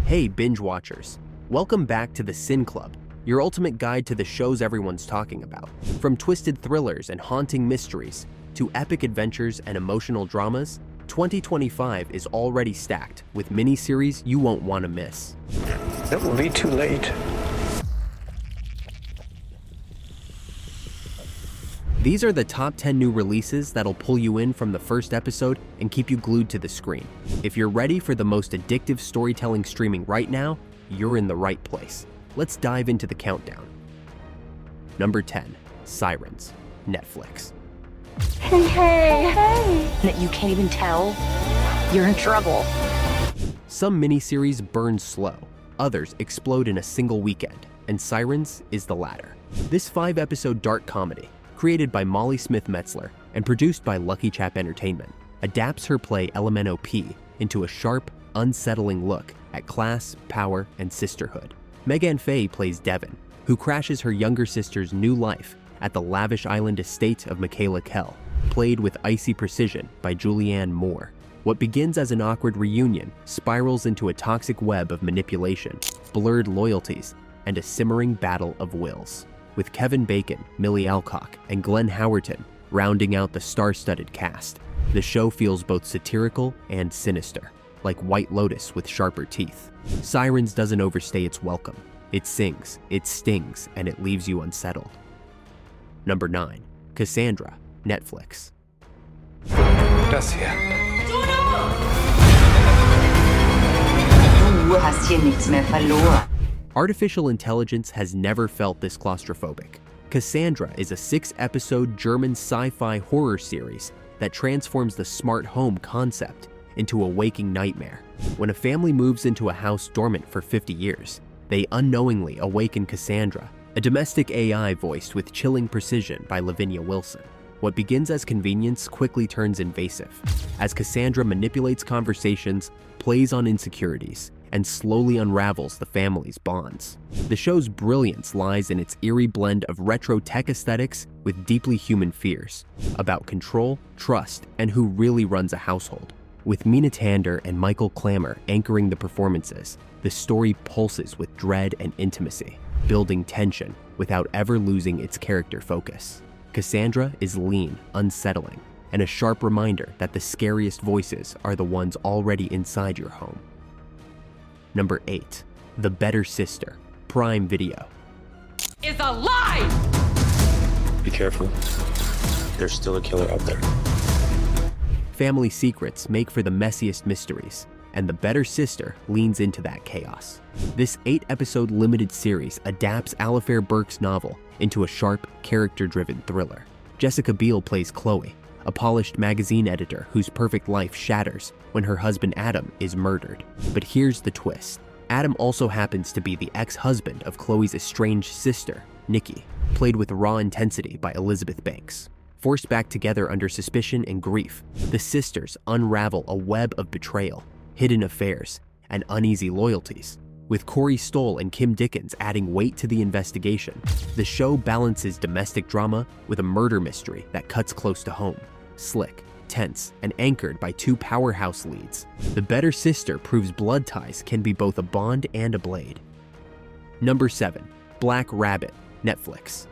Hey binge watchers, welcome back to the Cine Club, your ultimate guide to the shows everyone's talking about. From twisted thrillers and haunting mysteries, to epic adventures and emotional dramas, 2025 is already stacked with miniseries you won't want to miss. It will be too late. These are the top 10 new releases that'll pull you in from the first episode and keep you glued to the screen. If you're ready for the most addictive storytelling streaming right now, you're in the right place. Let's dive into the countdown. Number 10, Sirens, Netflix. Hey. That you can't even tell? You're in trouble. Some miniseries burn slow, others explode in a single weekend, and Sirens is the latter. This 5-episode dark comedy, created by Molly Smith-Metzler and produced by Lucky Chap Entertainment, adapts her play Elemento P into a sharp, unsettling look at class, power, and sisterhood. Megan Faye plays Devon, who crashes her younger sister's new life at the lavish island estate of Michaela Kell, played with icy precision by Julianne Moore. What begins as an awkward reunion spirals into a toxic web of manipulation, blurred loyalties, and a simmering battle of wills. With Kevin Bacon, Millie Alcock, and Glenn Howerton rounding out the star-studded cast, the show feels both satirical and sinister, like White Lotus with sharper teeth. Sirens doesn't overstay its welcome. It sings, it stings, and it leaves you unsettled. Number 9, Cassandra, Netflix. Das hier. Du hast hier nichts mehr verloren. Artificial intelligence has never felt this claustrophobic. Cassandra is a 6-episode German sci-fi horror series that transforms the smart home concept into a waking nightmare. When a family moves into a house dormant for 50 years, they unknowingly awaken Cassandra, a domestic AI voiced with chilling precision by Lavinia Wilson. What begins as convenience quickly turns invasive, as Cassandra manipulates conversations, plays on insecurities, and slowly unravels the family's bonds. The show's brilliance lies in its eerie blend of retro tech aesthetics with deeply human fears about control, trust, and who really runs a household. With Mina Tander and Michael Clammer anchoring the performances, the story pulses with dread and intimacy, building tension without ever losing its character focus. Cassandra is lean, unsettling, and a sharp reminder that the scariest voices are the ones already inside your home. Number 8, The Better Sister, Prime Video. Is a lie! Be careful. There's still a killer out there. Family secrets make for the messiest mysteries, and The Better Sister leans into that chaos. This 8-episode limited series adapts Alifair Burke's novel into a sharp, character-driven thriller. Jessica Biel plays Chloe, a polished magazine editor whose perfect life shatters when her husband Adam is murdered. But here's the twist. Adam also happens to be the ex-husband of Chloe's estranged sister, Nikki, played with raw intensity by Elizabeth Banks. Forced back together under suspicion and grief, the sisters unravel a web of betrayal, hidden affairs, and uneasy loyalties. With Corey Stoll and Kim Dickens adding weight to the investigation, the show balances domestic drama with a murder mystery that cuts close to home. Slick, tense, and anchored by 2 powerhouse leads, The Better Sister proves blood ties can be both a bond and a blade. Number 7, Black Rabbit, Netflix.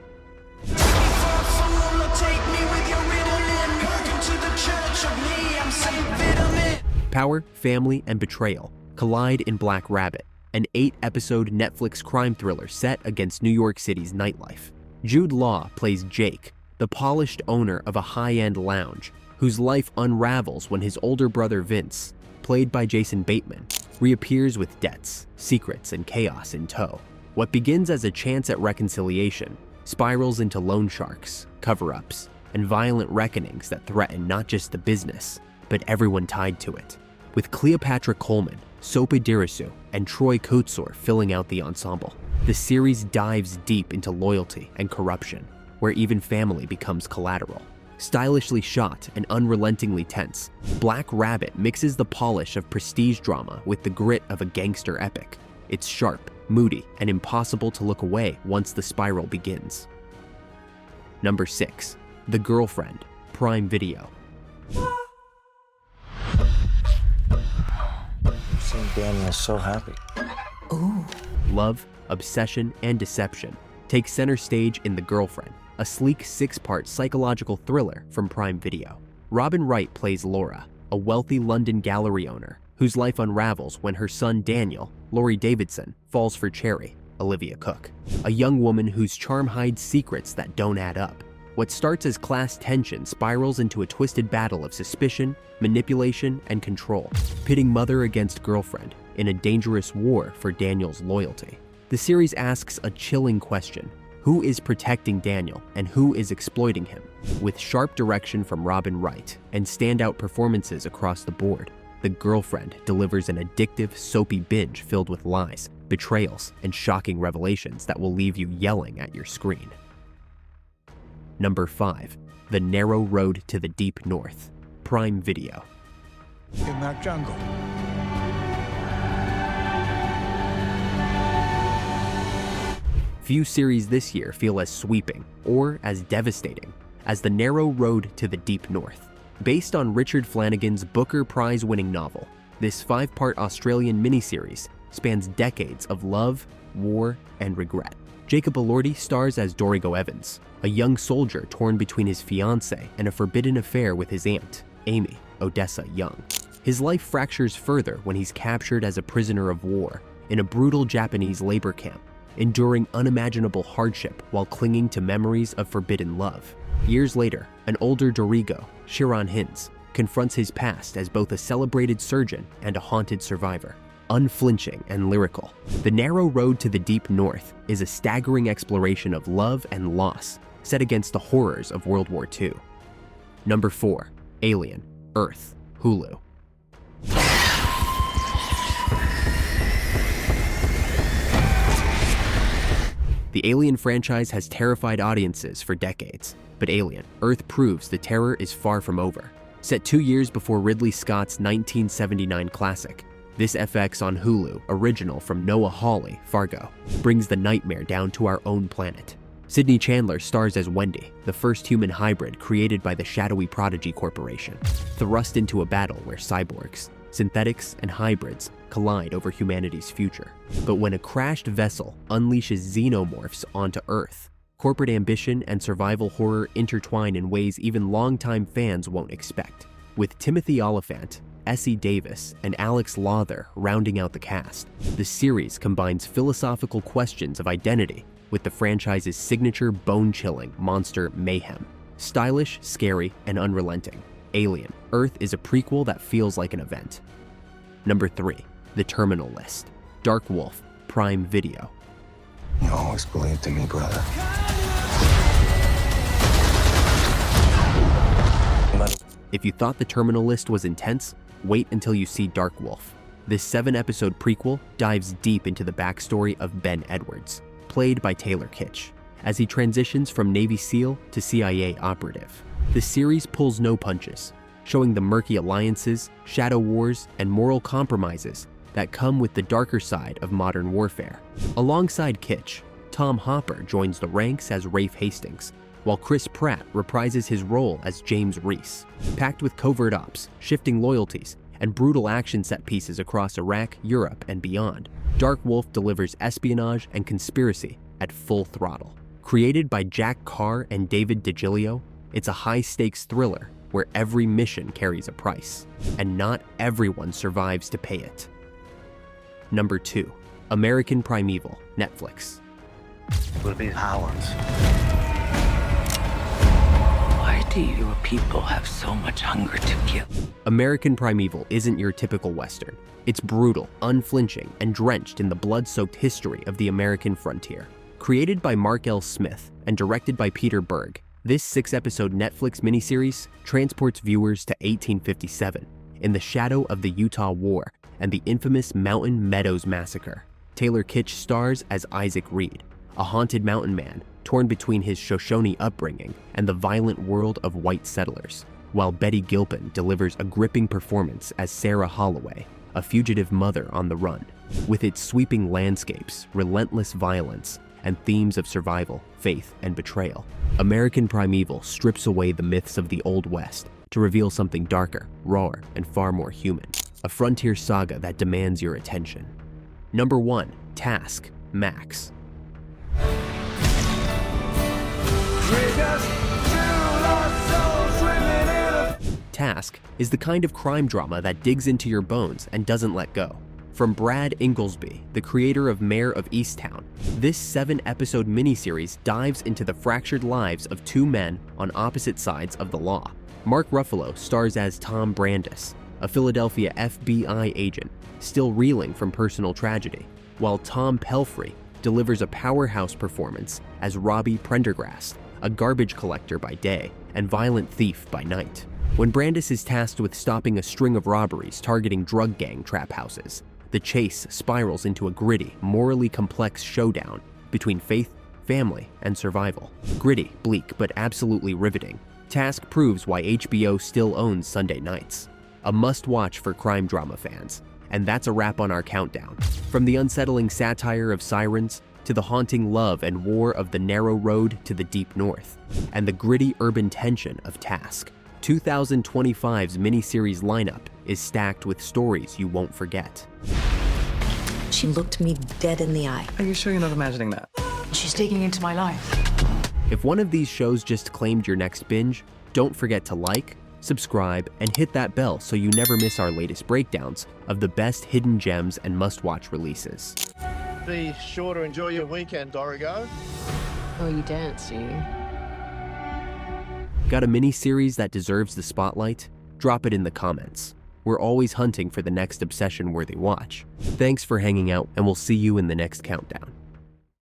Power, family, and betrayal collide in Black Rabbit, an 8-episode Netflix crime thriller set against New York City's nightlife. Jude Law plays Jake, the polished owner of a high-end lounge, whose life unravels when his older brother Vince, played by Jason Bateman, reappears with debts, secrets, and chaos in tow. What begins as a chance at reconciliation spirals into loan sharks, cover-ups, and violent reckonings that threaten not just the business, but everyone tied to it. With Cleopatra Coleman, Sopa Dirisu, and Troy Kotsur filling out the ensemble, the series dives deep into loyalty and corruption, where even family becomes collateral. Stylishly shot and unrelentingly tense, Black Rabbit mixes the polish of prestige drama with the grit of a gangster epic. It's sharp, moody, and impossible to look away once the spiral begins. Number 6, The Girlfriend, Prime Video. Seeing Daniel so happy. Love, obsession, and deception take center stage in The Girlfriend, a sleek 6-part psychological thriller from Prime Video. Robin Wright plays Laura, a wealthy London gallery owner whose life unravels when her son Daniel, Laurie Davidson, falls for Cherry, Olivia Cooke, a young woman whose charm hides secrets that don't add up. What starts as class tension spirals into a twisted battle of suspicion, manipulation, and control, pitting mother against girlfriend in a dangerous war for Daniel's loyalty. The series asks a chilling question: who is protecting Daniel and who is exploiting him? With sharp direction from Robin Wright and standout performances across the board, The Girlfriend delivers an addictive, soapy binge filled with lies, betrayals, and shocking revelations that will leave you yelling at your screen. Number 5. The Narrow Road to the Deep North, Prime Video. In that jungle. Few series this year feel as sweeping or as devastating as The Narrow Road to the Deep North. Based on Richard Flanagan's Booker Prize-winning novel, this 5-part Australian miniseries spans decades of love, war, and regret. Jacob Elordi stars as Dorigo Evans, a young soldier torn between his fiancée and a forbidden affair with his aunt, Amy Odessa Young. His life fractures further when he's captured as a prisoner of war in a brutal Japanese labor camp, enduring unimaginable hardship while clinging to memories of forbidden love. Years later, an older Dorigo, Shiran Hinds, confronts his past as both a celebrated surgeon and a haunted survivor. Unflinching and lyrical, The Narrow Road to the Deep North is a staggering exploration of love and loss set against the horrors of World War II. Number 4. Alien, Earth, Hulu. The Alien franchise has terrified audiences for decades, but Alien, Earth proves the terror is far from over. Set 2 years before Ridley Scott's 1979 classic, this FX on Hulu original from Noah Hawley, Fargo, brings the nightmare down to our own planet. Sydney Chandler stars as Wendy, the first human hybrid created by the shadowy Prodigy Corporation, thrust into a battle where cyborgs, synthetics, and hybrids collide over humanity's future. But when a crashed vessel unleashes xenomorphs onto Earth, corporate ambition and survival horror intertwine in ways even longtime fans won't expect. With Timothy Olyphant, Essie Davis, and Alex Lawther rounding out the cast, the series combines philosophical questions of identity with the franchise's signature bone-chilling monster mayhem. Stylish, scary, and unrelenting, Alien, Earth is a prequel that feels like an event. Number 3. The Terminal List, Dark Wolf, Prime Video. You always believed in me, brother. If you thought The Terminal List was intense, wait until you see Dark Wolf. This 7-episode prequel dives deep into the backstory of Ben Edwards, played by Taylor Kitsch, as he transitions from Navy SEAL to CIA operative. The series pulls no punches, showing the murky alliances, shadow wars, and moral compromises that come with the darker side of modern warfare. Alongside Kitsch, Tom Hopper joins the ranks as Rafe Hastings, while Chris Pratt reprises his role as James Reese. Packed with covert ops, shifting loyalties, and brutal action set pieces across Iraq, Europe, and beyond, Dark Wolf delivers espionage and conspiracy at full throttle. Created by Jack Carr and David DiGilio, it's a high-stakes thriller where every mission carries a price, and not everyone survives to pay it. Number 2. American Primeval, Netflix. Will be Howard's. Why do your people have so much hunger to kill? American Primeval isn't your typical Western. It's brutal, unflinching, and drenched in the blood-soaked history of the American frontier. Created by Mark L. Smith and directed by Peter Berg, this 6-episode Netflix miniseries transports viewers to 1857, in the shadow of the Utah War and the infamous Mountain Meadows Massacre. Taylor Kitsch stars as Isaac Reed, a haunted mountain man torn between his Shoshone upbringing and the violent world of white settlers, while Betty Gilpin delivers a gripping performance as Sarah Holloway, a fugitive mother on the run. With its sweeping landscapes, relentless violence, and themes of survival, faith, and betrayal, American Primeval strips away the myths of the Old West to reveal something darker, rawer, and far more human. a frontier saga that demands your attention. Number 1. Task, Max. Task is the kind of crime drama that digs into your bones and doesn't let go. From Brad Inglesby, the creator of Mayor of Easttown, this 7-episode miniseries dives into the fractured lives of two men on opposite sides of the law. Mark Ruffalo stars as Tom Brandis, a Philadelphia FBI agent still reeling from personal tragedy, while Tom Pelfrey delivers a powerhouse performance as Robbie Prendergast, a garbage collector by day and violent thief by night. When Brandis is tasked with stopping a string of robberies targeting drug gang trap houses, the chase spirals into a gritty, morally complex showdown between faith, family, and survival. Gritty, bleak, but absolutely riveting, Task proves why HBO still owns Sunday nights. A must-watch for crime drama fans. And that's a wrap on our countdown. From the unsettling satire of Sirens, to the haunting love and war of the narrow road to the deep north, and the gritty urban tension of Task, 2025's miniseries lineup is stacked with stories you won't forget. She looked me dead in the eye. Are you sure you're not imagining that? She's digging into my life. If one of these shows just claimed your next binge, don't forget to like, subscribe, and hit that bell so you never miss our latest breakdowns of the best hidden gems and must-watch releases. Be sure to enjoy your weekend, Dorigo. Oh, you dance, do you? Got a mini-series that deserves the spotlight? Drop it in the comments. We're always hunting for the next obsession-worthy watch. Thanks for hanging out, and we'll see you in the next countdown.